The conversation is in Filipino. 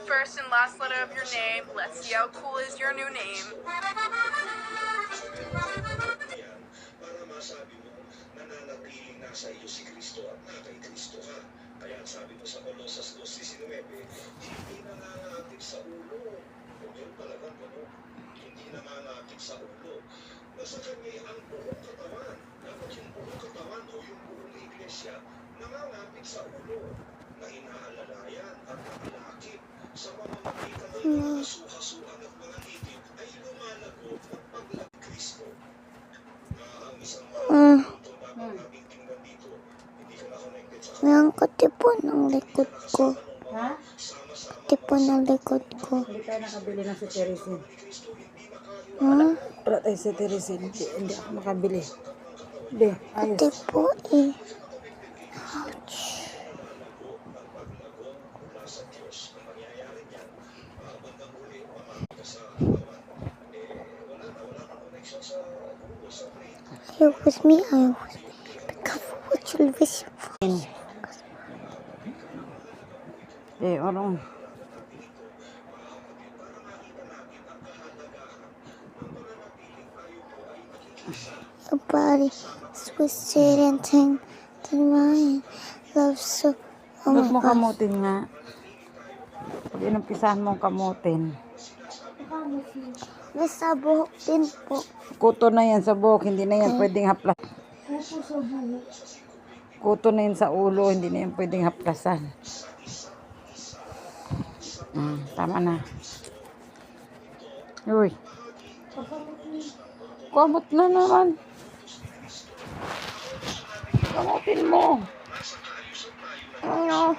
first and last letter of your name. Let's see how cool is your new name. Para masabi mo, nananatiling nasa iyo si Kristo at na kay Kristo ka. Kaya sabi mo sa Colosas 2:19, hindi nananatili sa ulo. O yun talagang gano'n. Hindi nananatili sa ulo. Nasa kanya ang buong katawan. Dapat yung buong katawan o yung buong iglesia nanganapit sa ulo na inaalalayan at nakalakip sa pamamagitan ng mga kasuhasuhan at mga litid ay lumalago at paglag Kristo. Ang isang punto dapat namin tingnan dito, hindi ka na-connected sa Mayroon ko tipon ng likod ko. Ha? Tipon ng likod ko. Hindi tayo nakabili ng cetirizine. Ha? Wala tayo cetirizine. Hindi ako makabili. Hindi, ayos. Tipo eh. Ouch. sa Diyos ang mangyayari niyan, bandang huli, mamamita sa katawan, wala na connection sa ulo, sa brain. Are you with me? Are you with me? Be careful what you wish for. Orong. Your body is twisted and tangled in mine. Love so. Oh Huwag my mo God. kamutin nga. Pag inumpisahan mong kamutin. Nasa buhok din po. Kuto na yan sa buhok, hindi na yan pwedeng haplas. Opo sa buhok. Kuto na yan sa ulo, hindi na yan pwedeng haplasan. Tama na. Uy. Kamot na naman. Kamutin mo. No.